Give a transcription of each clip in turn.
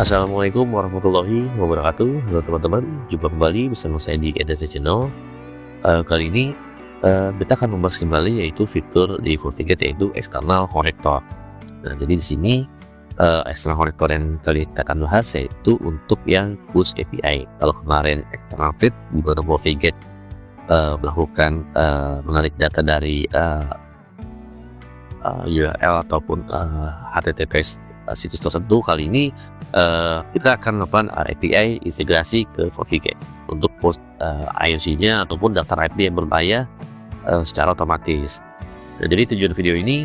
Assalamualaikum warahmatullahi wabarakatuh. Halo teman-teman, jumpa kembali bersama saya di EDC Channel. Kali ini kita akan membahas kembali yaitu fitur di FortiGate yaitu external connector. Nah, jadi di sini external connector yang kali kita akan bahas yaitu untuk yang push API. Kalau kemarin external feed di mana FortiGate melakukan menarik data dari URL ataupun HTTPS situs tertentu, kali ini kita akan melakukan API integrasi ke FortiGate untuk post IOC-nya ataupun daftar IP yang berbahaya secara otomatis. Nah, jadi tujuan video ini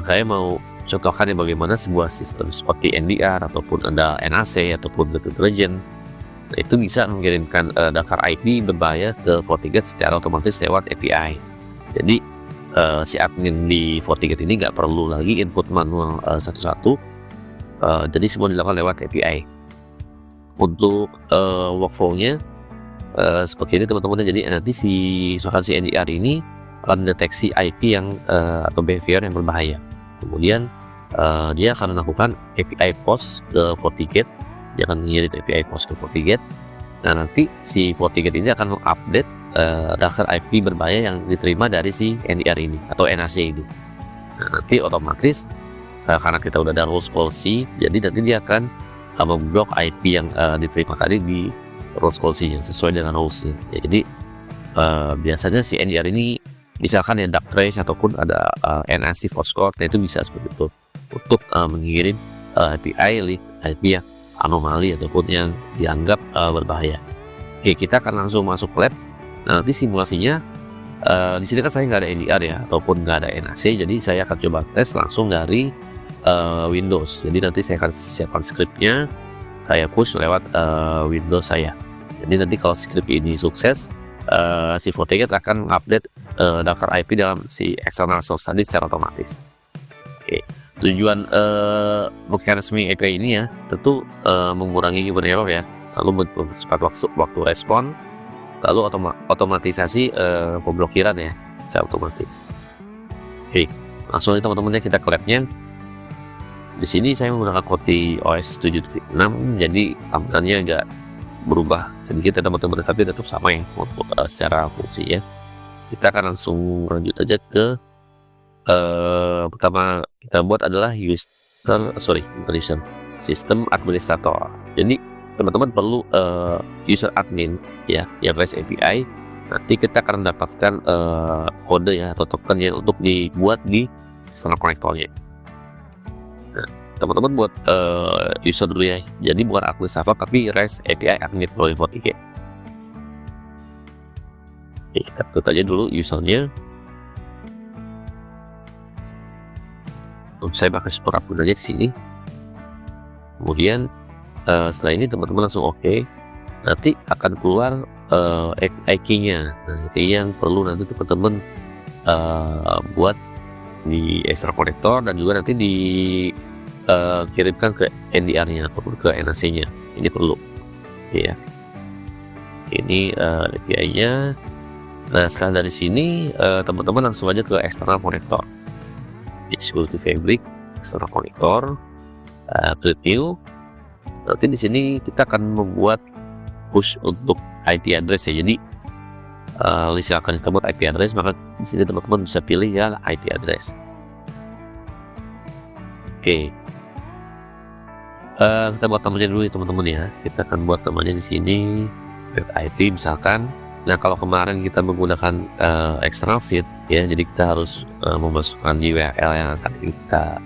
saya mau contohkan bagaimana sebuah sistem seperti NDR ataupun ada NAC ataupun Threat Intelligence itu bisa mengirimkan daftar IP berbahaya ke FortiGate secara otomatis lewat API. Jadi si admin di FortiGate ini nggak perlu lagi input manual satu-satu, jadi semua dilakukan lewat API. Untuk workflow-nya seperti ini teman-teman. Jadi nanti si NDR ini akan mendeteksi IP yang atau behavior yang berbahaya. Kemudian dia akan melakukan API post ke FortiGate. Dia akan mengirim API post ke FortiGate. Nah, nanti si FortiGate ini akan mengupdate daftar IP berbahaya yang diterima dari si NDR ini atau NAC ini. Nah, nanti otomatis karena kita udah ada rules policy, jadi nanti dia akan memblok IP yang diterima tadi di rules policy-nya sesuai dengan rules-nya. Ya, jadi biasanya si NDR ini misalkan ya dark trace ataupun ada NAC force code, nah itu bisa seperti itu untuk mengirim IP yang anomali ataupun yang dianggap berbahaya. Oke, kita akan langsung masuk lab. Nah, nanti simulasinya di sini kan saya nggak ada NDR ya ataupun nggak ada NAC, jadi saya akan coba tes langsung dari Windows. Jadi nanti saya akan siapkan scriptnya, saya push lewat Windows saya. Jadi nanti kalau script ini sukses, si FortiGate akan update daftar IP dalam si external source tadi secara otomatis. Oke. Tujuan mekanisme API ini ya tentu mengurangi human error ya, lalu mempercepat waktu respon, lalu otomatisasi pemblokiran ya secara otomatis. Oke, langsung aja teman-teman kita ke labnya. Di sini saya menggunakan FortiOS 7.6, jadi tampilannya agak berubah sedikit ya teman-teman, tapi tetap sama ya untuk secara fungsi ya. Kita akan langsung lanjut aja ke pertama kita buat adalah sistem administrator. Jadi teman-teman perlu user admin ya yang REST API. Nanti kita akan mendapatkan kode ya atau token yang untuk dibuat di external connectornya. Nah, teman-teman buat user dulu ya. Jadi bukan admin server tapi REST API admin dari FortiGate. Oke, kita buat aja dulu usernya. Saya pakai super admin aja di sini. Kemudian setelah ini teman-teman langsung oke. Nanti akan keluar API key-nya. Nah, ini yang perlu nanti teman-teman buat di external connector dan juga nanti dikirimkan ke NDR-nya ataupun ke NAC-nya. Ini perlu ya. Ini API-nya. Nah, setelah dari sini teman-teman langsung aja ke external connector. Security Fabric, external connector, create new. Nanti di sini kita akan membuat push untuk IP address ya. Jadi list yang akan kita buat IP address, maka di sini teman-teman bisa pilih ya IP address. Oke, kita buat namanya dulu ya teman-teman ya. Kita akan buat namanya di sini web IP misalkan. Nah, kalau kemarin kita menggunakan external feed ya, jadi kita harus memasukkan URL yang akan kita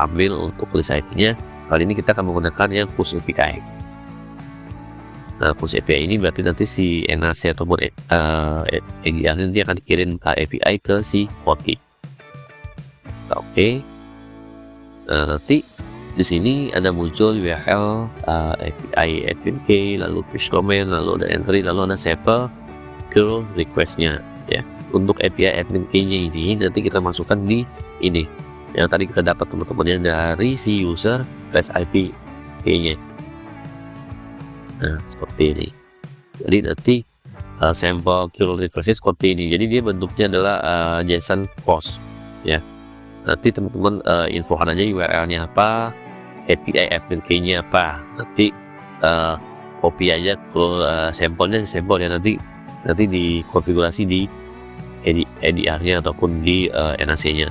ambil untuk list IP-nya. Kali ini kita akan menggunakan yang push API. Nah, push API ini berarti nanti si NAC ataupun NDR ini dia akan dikirim API ke si Forti. Oke. Nah, nanti di sini ada muncul URL API admin key, lalu push command, lalu ada entry, lalu ada sample curl request-nya ya. Untuk API admin key-nya ini nanti kita masukkan di ini yang tadi kita dapat teman-temannya dari si user REST IP key-nya. Nah, seperti ini. Jadi nanti sampel curl request seperti ini. Jadi dia bentuknya adalah JSON post ya. Nanti teman-teman infokan aja URL-nya apa, API admin key-nya apa, nanti copy aja ke sampelnya sampel ya, nanti dikonfigurasi di EDR-nya ataupun di NAC-nya.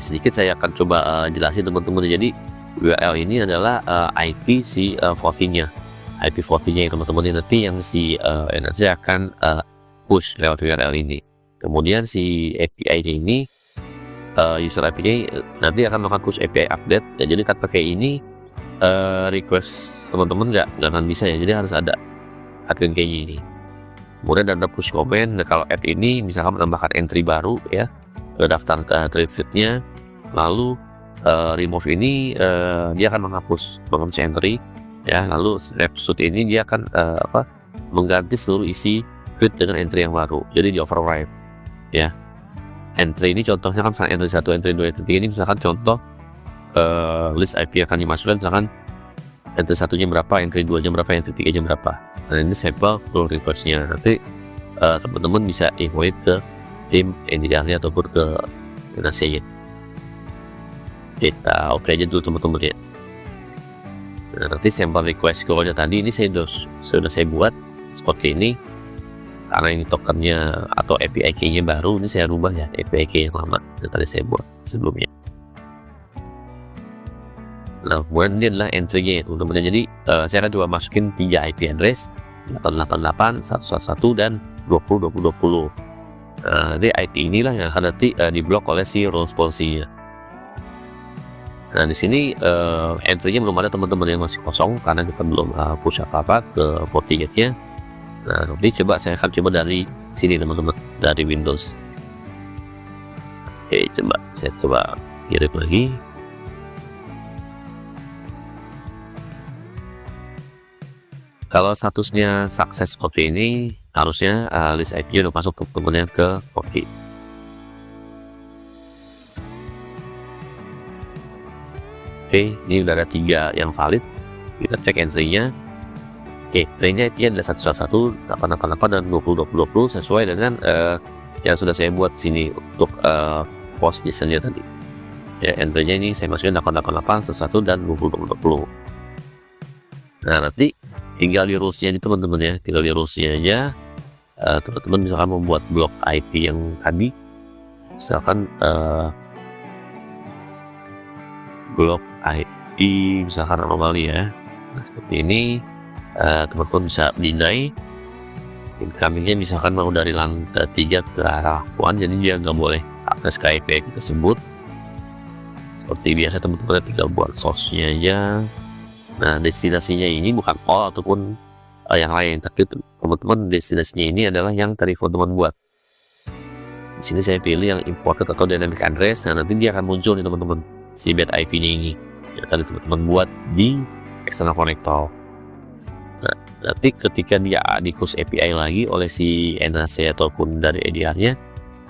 Sedikit saya akan coba jelasin teman-teman. Jadi URL ini adalah IP si FOV-nya, IP FOV-nya ya teman-teman. Nanti yang si NAC akan push lewat URL ini. Kemudian si API-nya ini user API nanti akan melakukan push API update ya. Jadi kan pakai ini request teman-teman nggak akan bisa ya, jadi harus ada admin key ini. Kemudian ada push comment. Nah, kalau add ini misalkan menambahkan entry baru ya ke daftar trade-nya, lalu remove ini dia akan menghapus entry ya, lalu snapshot ini dia akan mengganti seluruh isi feed dengan entry yang baru, jadi di override ya. Entry ini contohnya kan misalkan entry 1, entry 2, entry 3 ini misalkan contoh list IP akan dimasukkan, misalkan entry 1-nya berapa, entry 2-nya berapa, entry 3-nya berapa. Nah, ini sampel pull request-nya. Nanti teman-teman bisa invite ke tim NDR-nya ataupun ke NAC-nya. Kita oke aja dulu teman-teman ya. Nah, nanti sampel request call-nya tadi ini sudah saya buat seperti ini. Karena ini tokennya atau API key-nya baru, ini saya rubah ya API key yang lama yang tadi saya buat sebelumnya. Nah, kemudian ini adalah entry-nya teman-teman. Jadi saya akan coba masukin 3 IP address 888, 111 dan 202020. Jadi IP inilah yang akan nanti diblok oleh si roles policy-nya. Nah, di sini entry-nya belum ada teman-teman, yang masih kosong karena kita belum push apa-apa ke FortiGate-nya. Nah, nanti saya akan coba dari sini teman-teman, dari Windows. Oke, saya coba kirim lagi. Kalau statusnya sukses seperti ini, harusnya list IP udah masuk teman-teman ke Forti. Oke, ini udah ada 3 yang valid. Kita cek entry-nya. Oke, range-nya IP-nya ada 111, 888 dan 2020 sesuai dengan yang sudah saya buat sini untuk post JSON-nya tadi. Ya, entry-nya ini saya masukin 888, 11 dan 2020. Nah, nanti tinggal di rules-nya ini teman-teman ya, tinggal di rules-nya aja. Teman-teman misalkan membuat blok IP yang tadi, misalkan blok IP misalkan anomali ya. Nah, seperti ini. Teman-teman bisa deny incomingnya misalkan mau dari lantai 3 ke arah 1, jadi dia nggak boleh akses ke IP tersebut. Seperti biasa teman-teman tinggal buat source-nya aja. Nah, destinasinya ini bukan all ataupun yang lain, tapi teman-teman destinasinya ini adalah yang tadi teman-teman buat. Di sini saya pilih yang imported atau dynamic address. Nah, nanti dia akan muncul nih teman-teman si bad IP-nya ini yang tadi teman-teman buat di external connector. Nah, nanti ketika dia di-push API lagi oleh si NAC ataupun dari EDR-nya,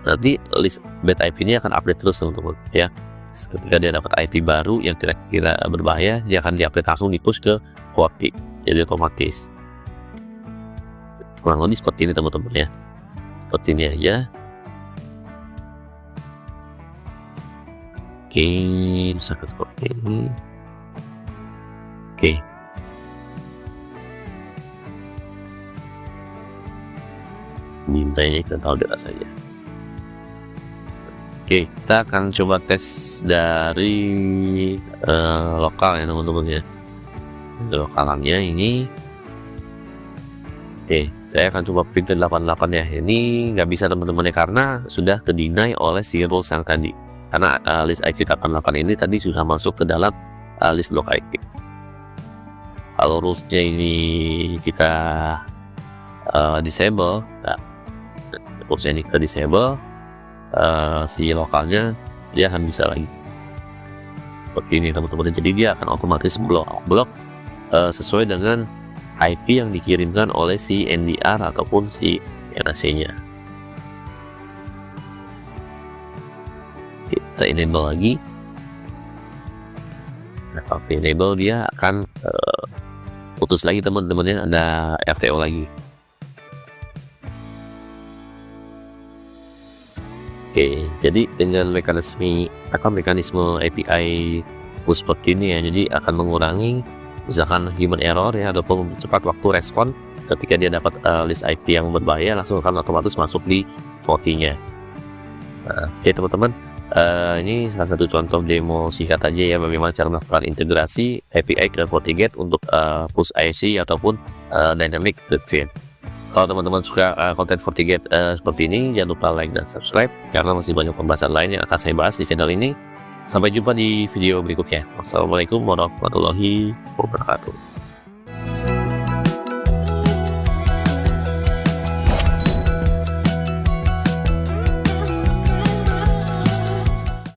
nanti list bad IP ini akan update terus teman-teman ya. Ketika dia dapat IP baru yang kira-kira berbahaya, dia akan di-update langsung di-push ke Forti, jadi otomatis. Kurang lebih seperti ini teman-teman ya. Seperti ini aja. Oke, misalkan seperti ini. Oke. Mintanya kita tahu dulu saja. Oke, kita akan coba tes dari lokal ya teman-teman ya. Lokalannya ini. Oke, saya akan coba print 88 ya. Ini nggak bisa teman-teman ya, karena sudah ke-deny oleh si rules yang tadi. Karena list IP 88 ini tadi sudah masuk ke dalam list block IP. Kalau rules-nya ini kita disable, nah, rules-nya ini kita disable, si lokalnya dia akan bisa lagi seperti ini teman-teman. Jadi dia akan otomatis blok sesuai dengan IP yang dikirimkan oleh si NDR ataupun si NAC-nya. Kita enable lagi. Nah, kalau enable dia akan putus lagi teman-teman ya, ada RTO lagi. Oke, jadi dengan mekanisme API push seperti ini ya, jadi akan mengurangi misalkan human error ya, ataupun cepat waktu respon ketika dia dapat list IP yang berbahaya, langsung akan otomatis masuk di FortiGate-nya. Oke teman-teman, ini salah satu contoh demo singkat aja ya, bagaimana cara melakukan integrasi API ke FortiGate untuk push IC ataupun dynamic thread. Kalau teman-teman suka konten FortiGate seperti ini, jangan lupa like dan subscribe, karena masih banyak pembahasan lain yang akan saya bahas di channel ini. Sampai jumpa di video berikutnya. Wassalamualaikum warahmatullahi wabarakatuh.